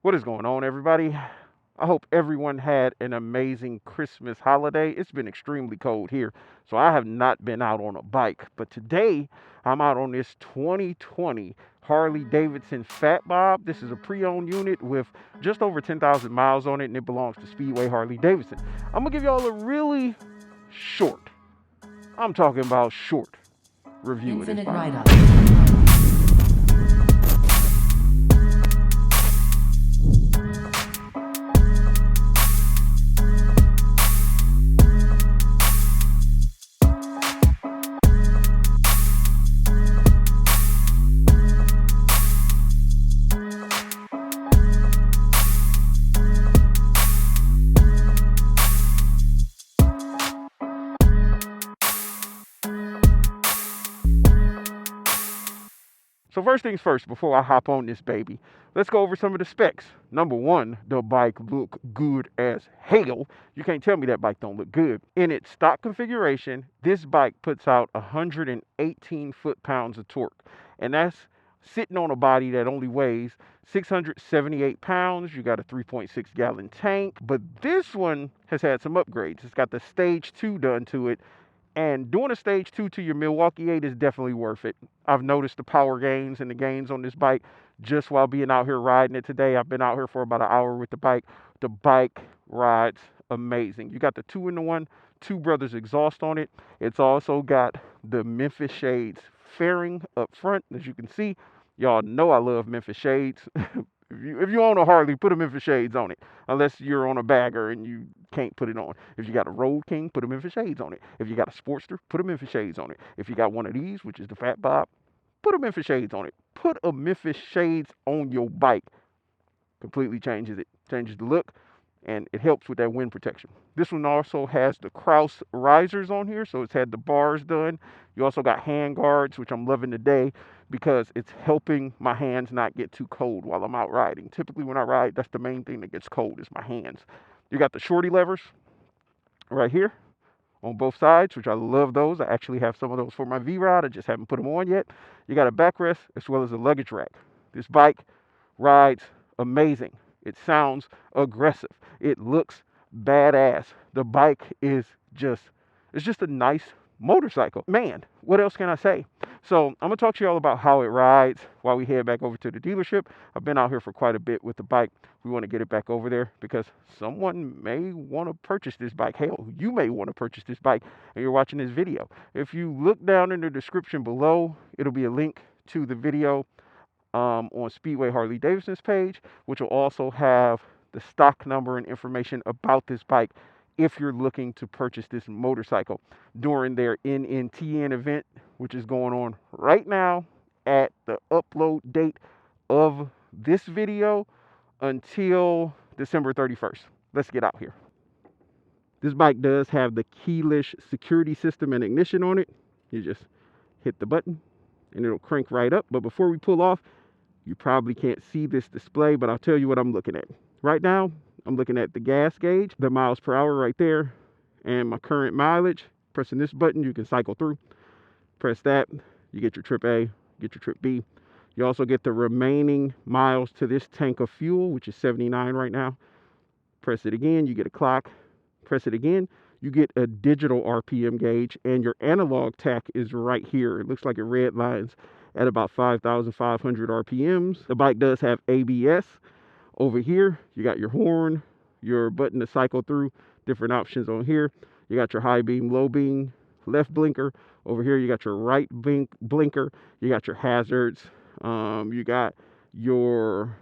What is going on, everybody? I hope everyone had an amazing Christmas holiday. It's been extremely cold here, so I have not been out on a bike. But today, I'm out on this 2020 Harley-Davidson Fat Bob. This is a pre-owned unit with just over 10,000 miles on it, and it belongs to Speedway Harley-Davidson. I'm going to give y'all a really short, I'm talking about short, review of this Infinit bike. Ryda. So first things first, before I hop on this baby, let's go over some of the specs. Number one, the bike look good as hell. You can't tell me that bike don't look good. In its stock configuration, this bike puts out 118 foot-pounds of torque. And that's sitting on a body that only weighs 678 pounds. You got a 3.6 gallon tank. But this one has had some upgrades. It's got the stage 2 done to it. And doing a stage 2 to your Milwaukee 8 is definitely worth it. I've noticed the power gains and the gains on this bike just while being out here riding it today. I've been out here for about an hour with the bike. The bike rides amazing. You got the 2-in-1 Two Brothers exhaust on it. It's also got the Memphis Shades fairing up front. As you can see, y'all know I love Memphis Shades. If you own a Harley, put a Memphis Shades on it. Unless you're on a bagger and you can't put it on. If you got a Road King, put a Memphis Shades on it. If you got a Sportster, put a Memphis Shades on it. If you got one of these, which is the Fat Bob, put a Memphis Shades on it. Put a Memphis Shades on your bike. Completely changes it. Changes the look. And it helps with that wind protection. This one also has the Kraus risers on here, so it's had the bars done. You also got hand guards, which I'm loving today because it's helping my hands not get too cold while I'm out riding. Typically when I ride, that's the main thing that gets cold is my hands. You got the shorty levers right here on both sides, which I love those. I actually have some of those for my V Rod. I just haven't put them on yet. You got a backrest as well as a luggage rack. This bike rides amazing. It sounds aggressive. It looks badass. The bike is it's just a nice motorcycle. Man, what else can I say? So I'm going to talk to you all about how it rides while we head back over to the dealership. I've been out here for quite a bit with the bike. We want to get it back over there because someone may want to purchase this bike. Hell, you may want to purchase this bike and you're watching this video. If you look down in the description below, it'll be a link to the video on Speedway Harley-Davidson's page, which will also have the stock number and information about this bike if you're looking to purchase this motorcycle during their NNTN event, which is going on right now at the upload date of this video until December 31st. Let's get out here. This bike does have the keyless security system and ignition on it. You just hit the button and it'll crank right up. But before we pull off, you probably can't see this display, but I'll tell you what I'm looking at. Right now, I'm looking at the gas gauge, the miles per hour right there, and my current mileage. Pressing this button, you can cycle through. Press that, you get your trip A, get your trip B. You also get the remaining miles to this tank of fuel, which is 79 right now. Press it again, you get a clock. Press it again, you get a digital RPM gauge, and your analog tach is right here. It looks like it red lines at about 5,500 RPMs. The bike does have ABS. Over here, you got your horn, your button to cycle through, different options on here. You got your high beam, low beam, left blinker. Over here, you got your right blinker. You got your hazards. You got your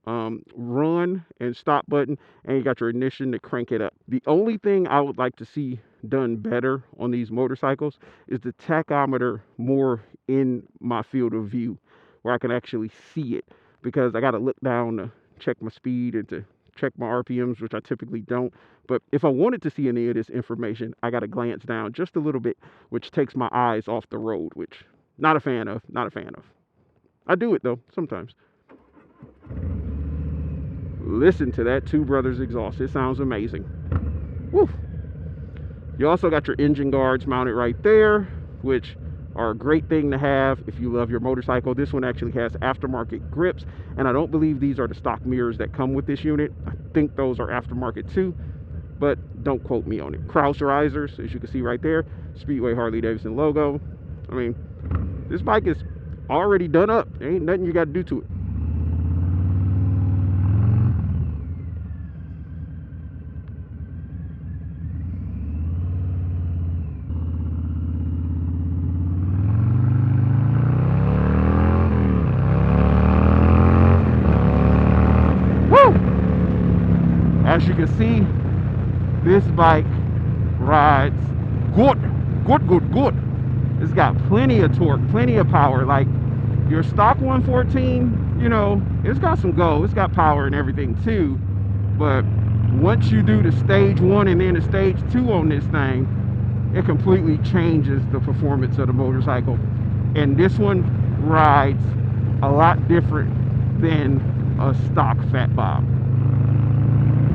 run and stop button, and you got your ignition to crank it up. The only thing I would like to see done better on these motorcycles is the tachometer more in my field of view where I can actually see it, because I got to look down to check my speed and to check my RPMs, which I typically don't. But if I wanted to see any of this information, I got to glance down just a little bit, which takes my eyes off the road, which not a fan of. I do it though sometimes. Listen to that Two Brothers exhaust. It sounds amazing. Woo. You also got your engine guards mounted right there, which are a great thing to have if you love your motorcycle. This one actually has aftermarket grips, and I don't believe these are the stock mirrors that come with this unit. I think those are aftermarket too, but don't quote me on it. Cross risers, as you can see right there, Speedway Harley-Davidson logo. I mean, this bike is already done up. There ain't nothing you got to do to it. As you can see, this bike rides good. It's got plenty of torque, plenty of power. Like your stock 114, you know, it's got some go, it's got power and everything too. But once you do the stage 1 and then the stage 2 on this thing, it completely changes the performance of the motorcycle. And this one rides a lot different than a stock Fat Bob.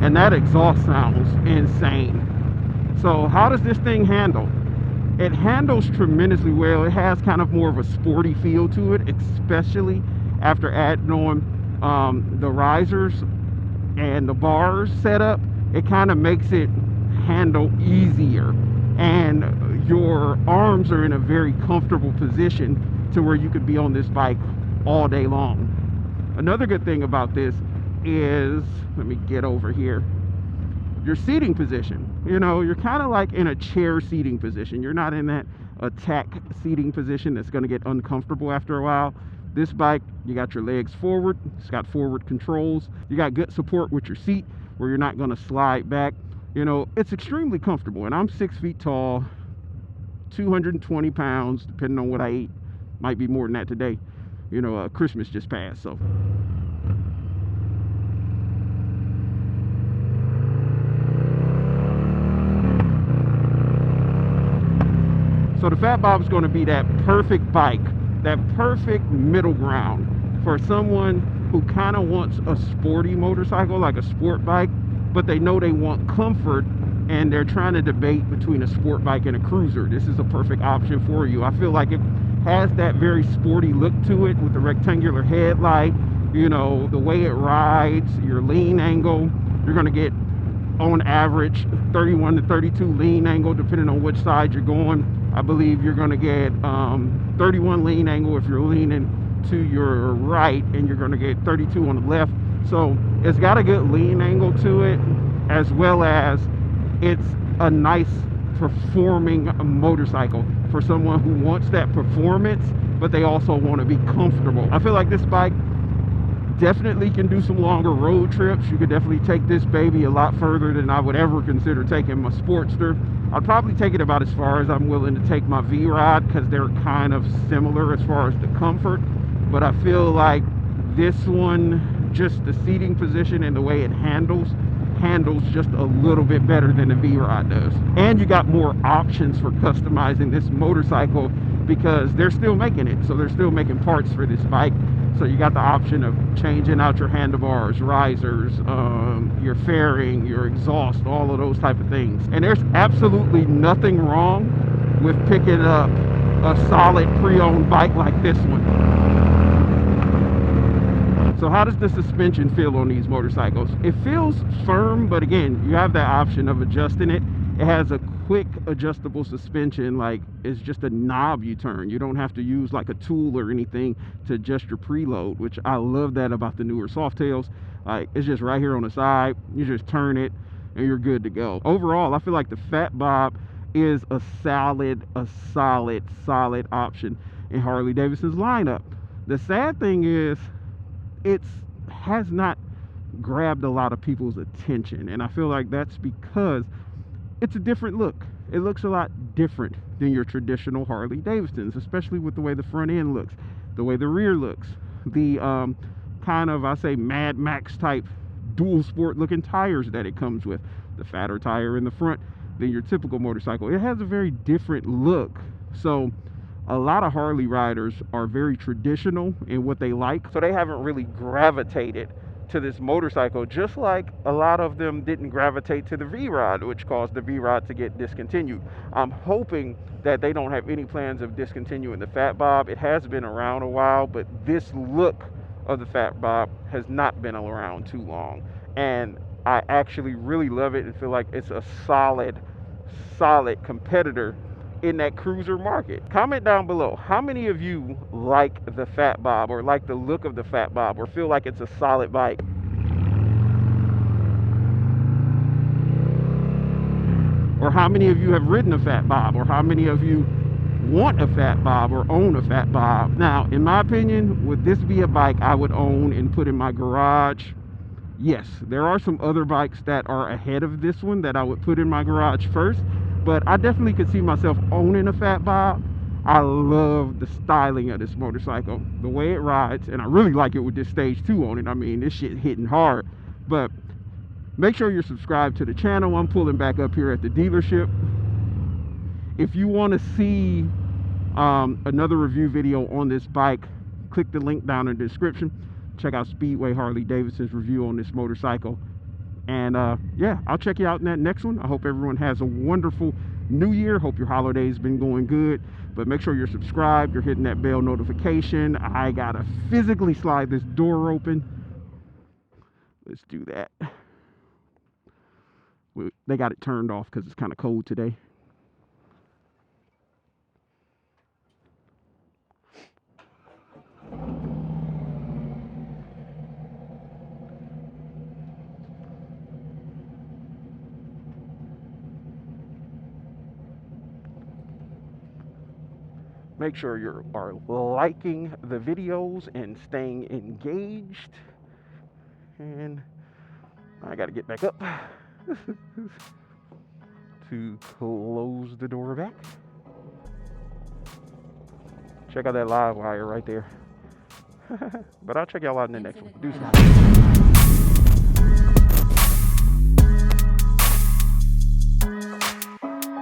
And that exhaust sounds insane. So how does this thing handle? It handles tremendously well. It has kind of more of a sporty feel to it, especially after adding on the risers and the bars setup. It kind of makes it handle easier, and your arms are in a very comfortable position to where you could be on this bike all day long. Another good thing about this is, let me get over here, your seating position. You know, you're kind of like in a chair seating position. You're not in that attack seating position that's going to get uncomfortable after a while. This bike, you got your legs forward, it's got forward controls, you got good support with your seat where you're not going to slide back. You know, it's extremely comfortable. And I'm 6 feet tall, 220 pounds, depending on what I eat. Might be more than that today. You know, Christmas just passed, so. So the Fat Bob is going to be that perfect bike, that perfect middle ground for someone who kind of wants a sporty motorcycle, like a sport bike, but they know they want comfort and they're trying to debate between a sport bike and a cruiser. This is a perfect option for you. I feel like it has that very sporty look to it with the rectangular headlight, you know, the way it rides, your lean angle. You're going to get, on average, 31 to 32 lean angle depending on which side you're going. I believe you're going to get 31 lean angle if you're leaning to your right, and you're going to get 32 on the left. So it's got a good lean angle to it, as well as it's a nice performing motorcycle for someone who wants that performance, but they also want to be comfortable. I feel like this bike definitely can do some longer road trips. You could definitely take this baby a lot further than I would ever consider taking my Sportster. I'd probably take it about as far as I'm willing to take my V Rod, because they're kind of similar as far as the comfort. But I feel like this one, just the seating position and the way it handles just a little bit better than the V Rod does. And you got more options for customizing this motorcycle, because they're still making it. So they're still making parts for this bike. So you got the option of changing out your handlebars, risers, your fairing, your exhaust, all of those type of things. And there's absolutely nothing wrong with picking up a solid pre-owned bike like this one. So how does the suspension feel on these motorcycles? It feels firm, but again, you have that option of adjusting it. It has a quick adjustable suspension, like it's just a knob you turn. You don't have to use like a tool or anything to adjust your preload, which I love that about the newer Softails. Like, it's just right here on the side. You just turn it and you're good to go. Overall, I feel like the Fat Bob is a solid option in Harley-Davidson's lineup. The sad thing is, it has not grabbed a lot of people's attention, and I feel like that's because it's a different look. It looks a lot different than your traditional Harley Davidsons, especially with the way the front end looks, the way the rear looks, the kind of, I say, Mad Max type dual sport looking tires that it comes with, the fatter tire in the front than your typical motorcycle. It has a very different look. So a lot of Harley riders are very traditional in what they like, so they haven't really gravitated to this motorcycle, just like a lot of them didn't gravitate to the V Rod, which caused the V Rod to get discontinued. I'm hoping that they don't have any plans of discontinuing the Fat Bob. It has been around a while, but this look of the Fat Bob has not been around too long. And I actually really love it and feel like it's a solid competitor in that cruiser market. Comment down below, how many of you like the Fat Bob or like the look of the Fat Bob or feel like it's a solid bike? Or how many of you have ridden a Fat Bob? Or how many of you want a Fat Bob or own a Fat Bob? Now, in my opinion, would this be a bike I would own and put in my garage? Yes, there are some other bikes that are ahead of this one that I would put in my garage first, but I definitely could see myself owning a Fat Bob. I love the styling of this motorcycle, the way it rides, and I really like it with this stage 2 on it. I mean, this shit hitting hard. But make sure you're subscribed to the channel. I'm pulling back up here at the dealership. If you want to see another review video on this bike, click the link down in the description. Check out Speedway Harley-Davidson's review on this motorcycle. And yeah, I'll check you out in that next one. I hope everyone has a wonderful new year. Hope your holiday's been going good. But make sure you're subscribed, you're hitting that bell notification. I gotta physically slide this door open. Let's do that. They got it turned off because it's kind of cold today. Make sure you are liking the videos and staying engaged. And I got to get back up to close the door back. Check out that live wire right there. But I'll check y'all out in the next one. Deuces.